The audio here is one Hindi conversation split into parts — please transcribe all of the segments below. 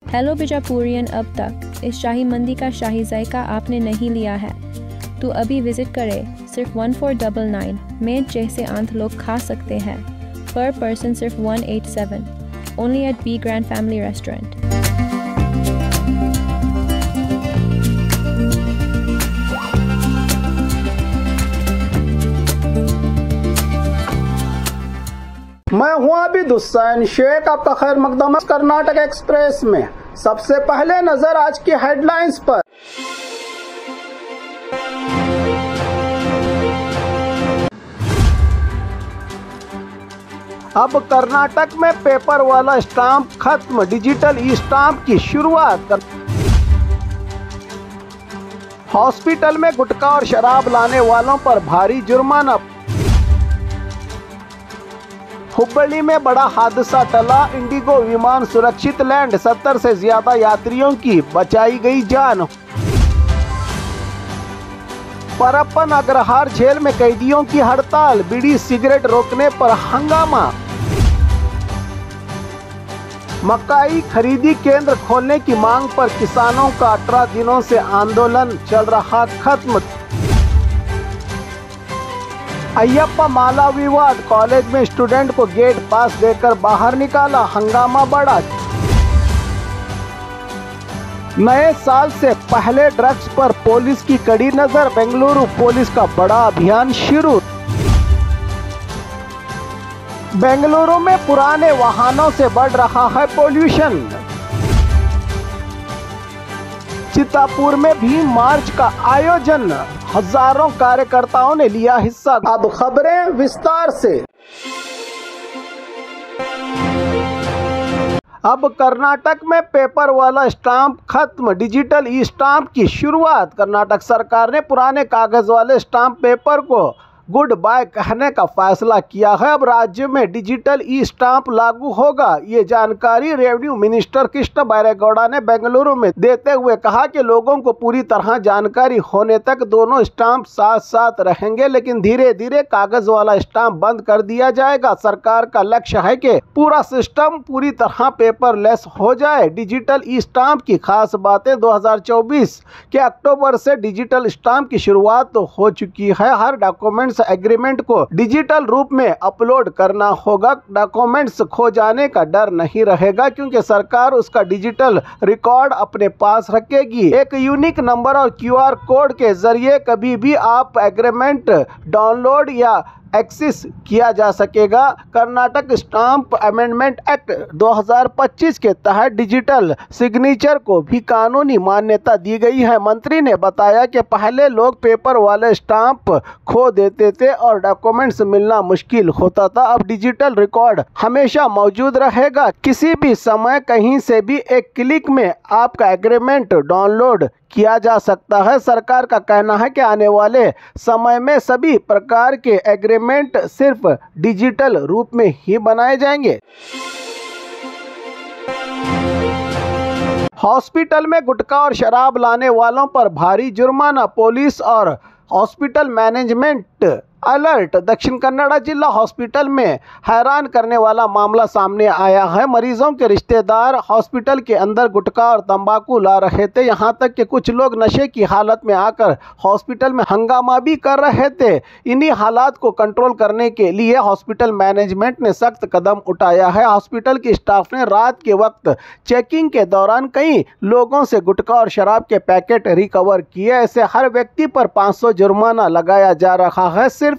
हेलो बीजापुरियन, अब तक इस शाही मंदी का शाही जायका आपने नहीं लिया है तो अभी विजिट करें। सिर्फ 1499 में जैसे आंत लोग खा सकते हैं। पर पर्सन सिर्फ 187। Only at B grand family restaurant. मैं हूं आबिद हुसैन शेख, आपका खैर मकदम कर्नाटक एक्सप्रेस में। सबसे पहले नजर आज की हेडलाइंस पर। अब कर्नाटक में पेपर वाला स्टाम्प खत्म, डिजिटल ई स्टाम्प की शुरुआत। हॉस्पिटल में गुटखा और शराब लाने वालों पर भारी जुर्माना। हुबली में बड़ा हादसा टला, इंडिगो विमान सुरक्षित लैंड, 70 से ज्यादा यात्रियों की बचाई गई जान। परप्पन अग्रहार जेल में कैदियों की हड़ताल, बीड़ी सिगरेट रोकने पर हंगामा। मकाई खरीदी केंद्र खोलने की मांग पर किसानों का 18 दिनों से आंदोलन चल रहा खत्म। अयप्पा माला विवाद, कॉलेज में स्टूडेंट को गेट पास देकर बाहर निकाला, हंगामा बढ़ा। नए साल से पहले ड्रग्स पर पुलिस की कड़ी नजर, बेंगलुरु पुलिस का बड़ा अभियान शुरू। बेंगलुरु में पुराने वाहनों से बढ़ रहा है पोल्यूशन। चित्तापुर में भी मार्च का आयोजन, हजारों कार्यकर्ताओं ने लिया हिस्सा। अब खबरें विस्तार से। अब कर्नाटक में पेपर वाला स्टाम्प खत्म, डिजिटल ई स्टाम्प की शुरुआत। कर्नाटक सरकार ने पुराने कागज वाले स्टाम्प पेपर को गुड बाय कहने का फैसला किया है। अब राज्य में डिजिटल ई स्टाम्प लागू होगा। ये जानकारी रेवेन्यू मिनिस्टर कृष्ण बैरेगौड़ा ने बेंगलुरु में देते हुए कहा कि लोगों को पूरी तरह जानकारी होने तक दोनों स्टाम्प साथ साथ रहेंगे, लेकिन धीरे धीरे कागज वाला स्टाम्प बंद कर दिया जाएगा। सरकार का लक्ष्य है कि पूरा सिस्टम पूरी तरह पेपरलेस हो जाए। डिजिटल ई स्टाम्प की खास बातें, 2024 के अक्टूबर से डिजिटल स्टाम्प की शुरुआत तो हो चुकी है। हर डॉक्यूमेंट एग्रीमेंट को डिजिटल रूप में अपलोड करना होगा। डॉक्यूमेंट्स खो जाने का डर नहीं रहेगा क्योंकि सरकार उसका डिजिटल रिकॉर्ड अपने पास रखेगी। एक यूनिक नंबर और क्यूआर कोड के जरिए कभी भी आप एग्रीमेंट डाउनलोड या एक्सेस किया जा सकेगा। कर्नाटक स्टाम्प अमेंडमेंट एक्ट 2025 के तहत डिजिटल सिग्नेचर को भी कानूनी मान्यता दी गई है। मंत्री ने बताया कि पहले लोग पेपर वाले स्टाम्प खो देते थे और डॉक्यूमेंट्स मिलना मुश्किल होता था। अब डिजिटल रिकॉर्ड हमेशा मौजूद रहेगा। किसी भी समय कहीं से भी एक क्लिक में आपका एग्रीमेंट डाउनलोड किया जा सकता है। सरकार का कहना है कि आने वाले समय में सभी प्रकार के एग्रीमेंट सिर्फ डिजिटल रूप में ही बनाए जाएंगे। हॉस्पिटल में गुटखा और शराब लाने वालों पर भारी जुर्माना, पुलिस और हॉस्पिटल मैनेजमेंट अलर्ट। दक्षिण कन्नड़ जिला हॉस्पिटल में हैरान करने वाला मामला सामने आया है। मरीजों के रिश्तेदार हॉस्पिटल के अंदर गुटखा और तंबाकू ला रहे थे। यहां तक कि कुछ लोग नशे की हालत में आकर हॉस्पिटल में हंगामा भी कर रहे थे। इन्हीं हालात को कंट्रोल करने के लिए हॉस्पिटल मैनेजमेंट ने सख्त कदम उठाया है। हॉस्पिटल के स्टाफ ने रात के वक्त चेकिंग के दौरान कई लोगों से गुटखा और शराब के पैकेट रिकवर किए। ऐसे हर व्यक्ति पर 500 जुर्माना लगाया जा रहा है। सिर्फ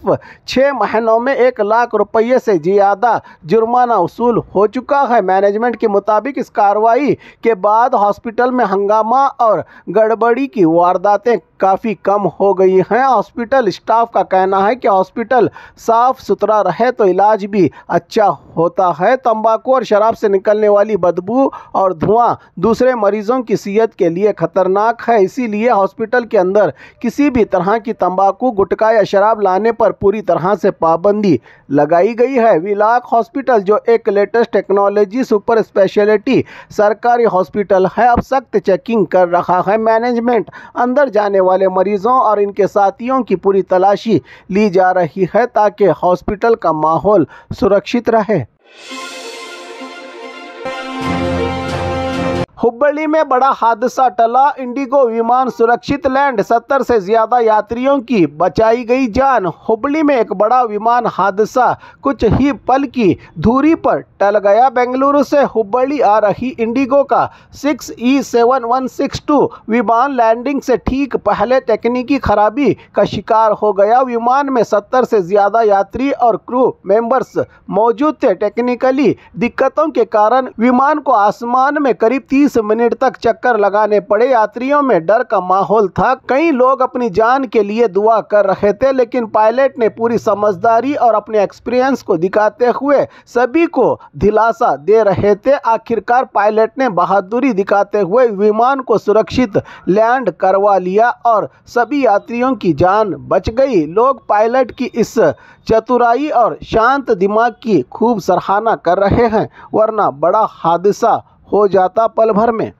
6 महीनों में 1 लाख रुपये से ज्यादा जुर्माना वसूल हो चुका है। मैनेजमेंट के मुताबिक इस कार्रवाई के बाद हॉस्पिटल में हंगामा और गड़बड़ी की वारदातें काफ़ी कम हो गई हैं। हॉस्पिटल स्टाफ का कहना है कि हॉस्पिटल साफ सुथरा रहे तो इलाज भी अच्छा होता है। तंबाकू और शराब से निकलने वाली बदबू और धुआं दूसरे मरीजों की सेहत के लिए खतरनाक है। इसीलिए हॉस्पिटल के अंदर किसी भी तरह की तंबाकू, गुटखा या शराब लाने पर पूरी तरह से पाबंदी लगाई गई है। विलाक हॉस्पिटल, जो एक लेटेस्ट टेक्नोलॉजी सुपर स्पेशलिटी सरकारी हॉस्पिटल है, अब सख्त चेकिंग कर रहा है। मैनेजमेंट अंदर जाने वाले मरीजों और इनके साथियों की पूरी तलाशी ली जा रही है ताकि हॉस्पिटल का माहौल सुरक्षित रहे। हुबली में बड़ा हादसा टला, इंडिगो विमान सुरक्षित लैंड, 70 से ज्यादा यात्रियों की बचाई गई जान। हुबली में एक बड़ा विमान हादसा कुछ ही पल की दूरी पर टल गया। बेंगलुरु से हुबली आ रही इंडिगो का 6E7162 विमान लैंडिंग से ठीक पहले तकनीकी खराबी का शिकार हो गया। विमान में 70 से ज्यादा यात्री और क्रू मेंबर्स मौजूद थे। टेक्निकली दिक्कतों के कारण विमान को आसमान में करीब 30 मिनट तक चक्कर लगाने पड़े। यात्रियों में डर का माहौल था। कई लोग अपनी जान के लिए दुआ कर रहे थे, लेकिन पायलट ने पूरी समझदारी और अपने एक्सपीरियंस को दिखाते हुए सभी को दिलासा दे रहे थे। आखिरकार पायलट ने बहादुरी दिखाते हुए विमान को सुरक्षित लैंड करवा लिया और सभी यात्रियों की जान बच गई। लोग पायलट की इस चतुराई और शांत दिमाग की खूब सराहना कर रहे हैं, वरना बड़ा हादसा हो जाता पल भर में।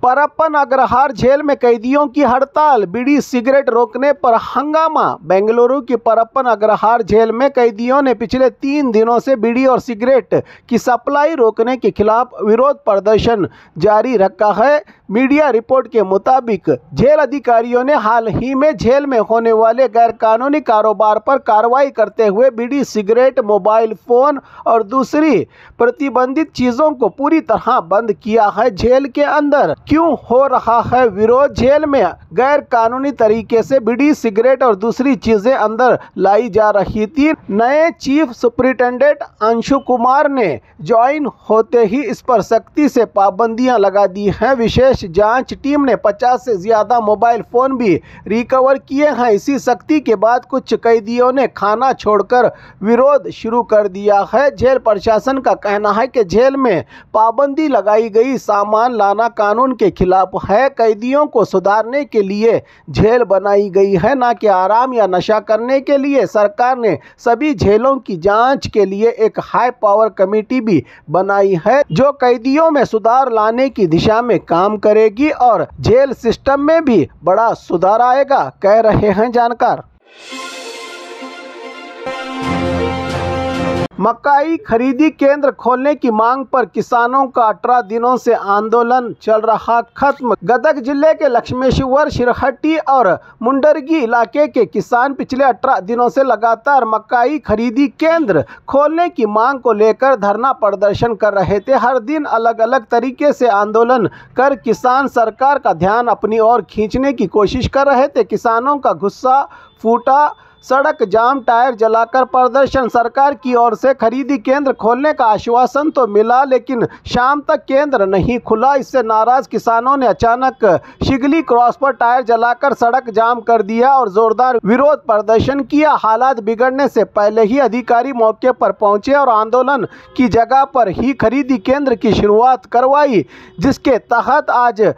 परप्पन अग्रहार जेल में कैदियों की हड़ताल, बीड़ी सिगरेट रोकने पर हंगामा। बेंगलुरु की परप्पन अग्रहार जेल में कैदियों ने पिछले 3 दिनों से बीड़ी और सिगरेट की सप्लाई रोकने के खिलाफ विरोध प्रदर्शन जारी रखा है। मीडिया रिपोर्ट के मुताबिक जेल अधिकारियों ने हाल ही में जेल में होने वाले गैरकानूनी कारोबार पर कार्रवाई करते हुए बीड़ी, सिगरेट, मोबाइल फोन और दूसरी प्रतिबंधित चीजों को पूरी तरह बंद किया है। जेल के अंदर क्यों हो रहा है विरोध? जेल में गैर कानूनी तरीके से बीड़ी, सिगरेट और दूसरी चीजें अंदर लाई जा रही थी। नए चीफ सुपरिटेंडेंट अंशु कुमार ने ज्वाइन होते ही इस पर सख्ती से पाबंदियां लगा दी हैं। विशेष जांच टीम ने 50 से ज्यादा मोबाइल फोन भी रिकवर किए हैं। इसी सख्ती के बाद कुछ कैदियों ने खाना छोड़कर विरोध शुरू कर दिया है। जेल प्रशासन का कहना है कि जेल में पाबंदी लगाई गई सामान लाना कानून के खिलाफ है। कैदियों को सुधारने के लिए जेल बनाई गई है, ना कि आराम या नशा करने के लिए। सरकार ने सभी जेलों की जांच के लिए एक हाई पावर कमेटी भी बनाई है, जो कैदियों में सुधार लाने की दिशा में काम करेगी और जेल सिस्टम में भी बड़ा सुधार आएगा, कह रहे हैं जानकार। मकाई खरीदी केंद्र खोलने की मांग पर किसानों का 18 दिनों से आंदोलन चल रहा खत्म। गदग जिले के लक्ष्मेश्वर, शिरहट्टी और मुंडरगी इलाके के किसान पिछले 18 दिनों से लगातार मकाई खरीदी केंद्र खोलने की मांग को लेकर धरना प्रदर्शन कर रहे थे। हर दिन अलग अलग तरीके से आंदोलन कर किसान सरकार का ध्यान अपनी ओर खींचने की कोशिश कर रहे थे। किसानों का गुस्सा फूटा, सड़क जाम, टायर जलाकर प्रदर्शन। सरकार की ओर से खरीदी केंद्र खोलने का आश्वासन तो मिला, लेकिन शाम तक केंद्र नहीं खुला। इससे नाराज किसानों ने अचानक शिगली क्रॉस पर टायर जलाकर सड़क जाम कर दिया और जोरदार विरोध प्रदर्शन किया। हालात बिगड़ने से पहले ही अधिकारी मौके पर पहुंचे और आंदोलन की जगह पर ही खरीदी केंद्र की शुरुआत करवाई, जिसके तहत आज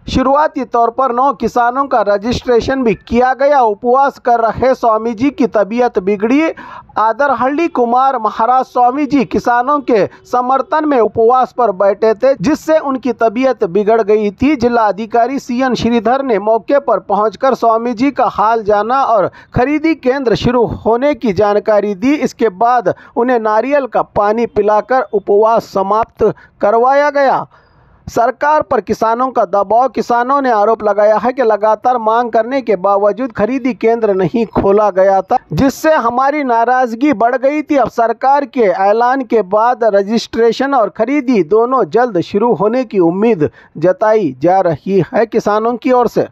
शुरुआती तौर पर 9 किसानों का रजिस्ट्रेशन भी किया गया। उपवास कर रहे स्वामी जी की तबीयत बिगड़ी। आदरहल्ली कुमार महाराज स्वामी जी किसानों के समर्थन में उपवास पर बैठे थे, जिससे उनकी तबीयत बिगड़ गई थी। जिला अधिकारी CN श्रीधर ने मौके पर पहुंचकर स्वामी जी का हाल जाना और खरीदी केंद्र शुरू होने की जानकारी दी। इसके बाद उन्हें नारियल का पानी पिलाकर उपवास समाप्त करवाया गया। सरकार पर किसानों का दबाव। किसानों ने आरोप लगाया है कि लगातार मांग करने के बावजूद खरीदी केंद्र नहीं खोला गया था, जिससे हमारी नाराजगी बढ़ गई थी। अब सरकार के ऐलान के बाद रजिस्ट्रेशन और खरीदी दोनों जल्द शुरू होने की उम्मीद जताई जा रही है किसानों की ओर से।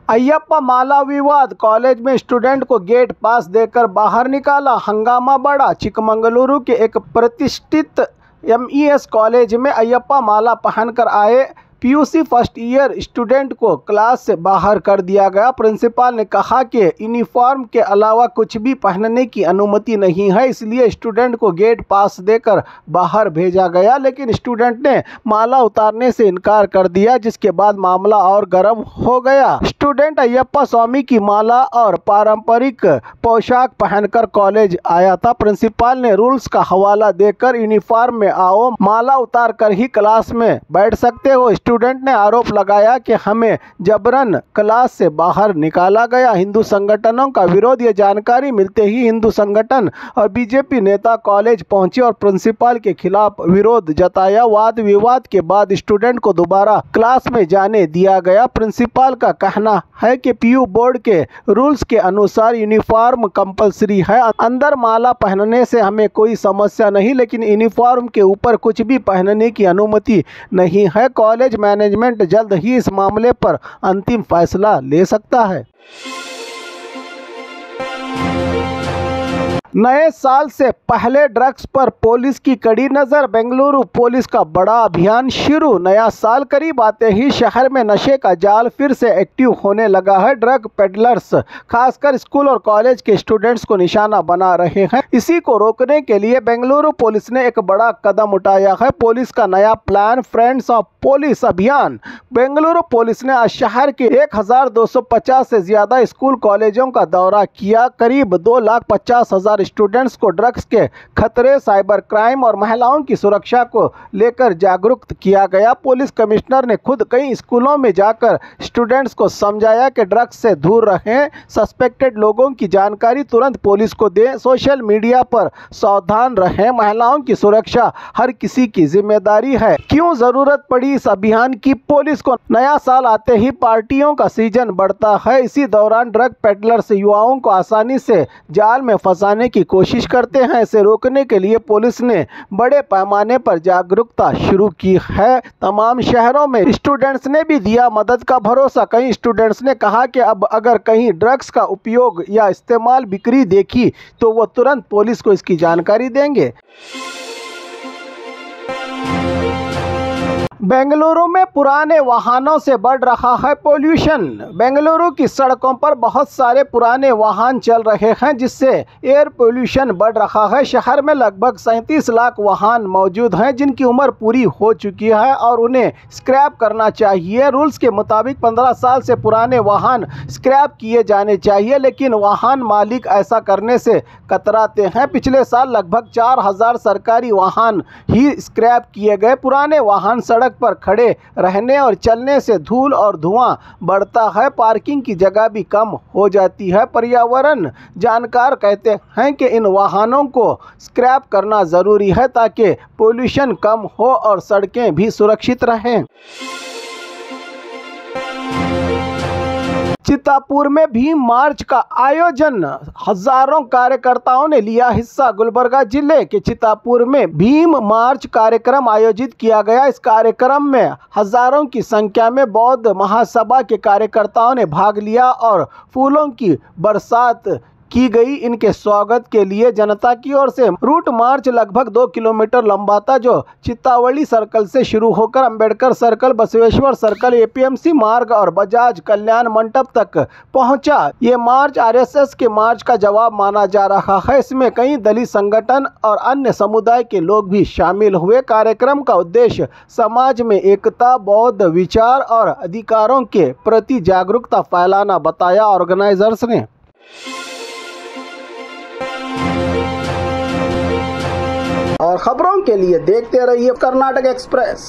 अय्यप्पा माला विवाद, कॉलेज में स्टूडेंट को गेट पास देकर बाहर निकाला, हंगामा बढ़ा। चिकमंगलुरु के एक प्रतिष्ठित MES कॉलेज में अय्यप्पा माला पहनकर आए PUC फर्स्ट ईयर स्टूडेंट को क्लास से बाहर कर दिया गया। प्रिंसिपल ने कहा कि यूनिफॉर्म के अलावा कुछ भी पहनने की अनुमति नहीं है, इसलिए स्टूडेंट को गेट पास देकर बाहर भेजा गया, लेकिन स्टूडेंट ने माला उतारने से इनकार कर दिया, जिसके बाद मामला और गर्म हो गया। स्टूडेंट अय्यप्पा स्वामी की माला और पारंपरिक पोशाक पहनकर कॉलेज आया था। प्रिंसिपल ने रूल्स का हवाला देकर यूनिफॉर्म में आओ, माला उतार कर ही क्लास में बैठ सकते हो, स्टूडेंट ने आरोप लगाया कि हमें जबरन क्लास से बाहर निकाला गया। हिंदू संगठनों का विरोध। ये जानकारी मिलते ही हिंदू संगठन और बीजेपी नेता कॉलेज पहुंचे और प्रिंसिपल के खिलाफ विरोध जताया। वाद विवाद के बाद स्टूडेंट को दोबारा क्लास में जाने दिया गया। प्रिंसिपल का कहना है कि पीयू बोर्ड के रूल्स के अनुसार यूनिफॉर्म कंपलसरी है। अंदर माला पहनने से हमें कोई समस्या नहीं, लेकिन यूनिफॉर्म के ऊपर कुछ भी पहनने की अनुमति नहीं है। कॉलेज मैनेजमेंट जल्द ही इस मामले पर अंतिम फैसला ले सकता है। नए साल से पहले ड्रग्स पर पुलिस की कड़ी नज़र। बेंगलुरु पुलिस का बड़ा अभियान शुरू। नया साल करीब आते ही शहर में नशे का जाल फिर से एक्टिव होने लगा है। ड्रग पेडलर्स खासकर स्कूल और कॉलेज के स्टूडेंट्स को निशाना बना रहे हैं। इसी को रोकने के लिए बेंगलुरु पुलिस ने एक बड़ा कदम उठाया है। पुलिस का नया प्लान फ्रेंड्स ऑफ पुलिस अभियान। बेंगलुरु पुलिस ने आज शहर के 1250 से ज्यादा स्कूल कॉलेजों का दौरा किया। करीब 2,50,000 स्टूडेंट्स को ड्रग्स के खतरे, साइबर क्राइम और महिलाओं की सुरक्षा को लेकर जागरूक किया गया। पुलिस कमिश्नर ने खुद कई स्कूलों में जाकर स्टूडेंट्स को समझाया कि ड्रग्स से दूर रहें, सस्पेक्टेड लोगों की जानकारी तुरंत पुलिस को दें, सोशल मीडिया पर सावधान रहें। महिलाओं की सुरक्षा हर किसी की जिम्मेदारी है। क्यों जरूरत पड़ी इस अभियान की? पुलिस को नया साल आते ही पार्टियों का सीजन बढ़ता है। इसी दौरान ड्रग पेडलर्स युवाओं को आसानी से जाल में फंसाने की कोशिश करते हैं। इसे रोकने के लिए पुलिस ने बड़े पैमाने पर जागरूकता शुरू की है। तमाम शहरों में स्टूडेंट्स ने भी दिया मदद का भरोसा। कई स्टूडेंट्स ने कहा कि अब अगर कहीं ड्रग्स का उपयोग या इस्तेमाल बिक्री देखी तो वो तुरंत पुलिस को इसकी जानकारी देंगे। बेंगलुरु में पुराने वाहनों से बढ़ रहा है पोल्यूशन। बेंगलुरु की सड़कों पर बहुत सारे पुराने वाहन चल रहे हैं, जिससे एयर पोल्यूशन बढ़ रहा है। शहर में लगभग 37 लाख वाहन मौजूद हैं जिनकी उम्र पूरी हो चुकी है और उन्हें स्क्रैप करना चाहिए। रूल्स के मुताबिक 15 साल से पुराने वाहन स्क्रैप किए जाने चाहिए, लेकिन वाहन मालिक ऐसा करने से कतराते हैं। पिछले साल लगभग 4,000 सरकारी वाहन ही स्क्रैप किए गए। पुराने वाहन सड़क पर खड़े रहने और चलने से धूल और धुआं बढ़ता है। पार्किंग की जगह भी कम हो जाती है। पर्यावरण जानकार कहते हैं कि इन वाहनों को स्क्रैप करना जरूरी है ताकि पोल्यूशन कम हो और सड़कें भी सुरक्षित रहें। चितापुर में भीम मार्च का आयोजन। हजारों कार्यकर्ताओं ने लिया हिस्सा। गुलबर्गा जिले के चितापुर में भीम मार्च कार्यक्रम आयोजित किया गया। इस कार्यक्रम में हजारों की संख्या में बौद्ध महासभा के कार्यकर्ताओं ने भाग लिया और फूलों की बरसात की गई। इनके स्वागत के लिए जनता की ओर से रूट मार्च लगभग 2 किलोमीटर लंबा था, जो चित्तावड़ी सर्कल से शुरू होकर Ambedkar circle, Basaveshwar circle, APMC मार्ग और बजाज कल्याण मंडप तक पहुंचा। ये मार्च आरएसएस के मार्च का जवाब माना जा रहा है। इसमें कई दलित संगठन और अन्य समुदाय के लोग भी शामिल हुए। कार्यक्रम का उद्देश्य समाज में एकता, बौद्ध विचार और अधिकारों के प्रति जागरूकता फैलाना बताया ऑर्गेनाइजर्स ने। और खबरों के लिए देखते रहिए कर्नाटक एक्सप्रेस।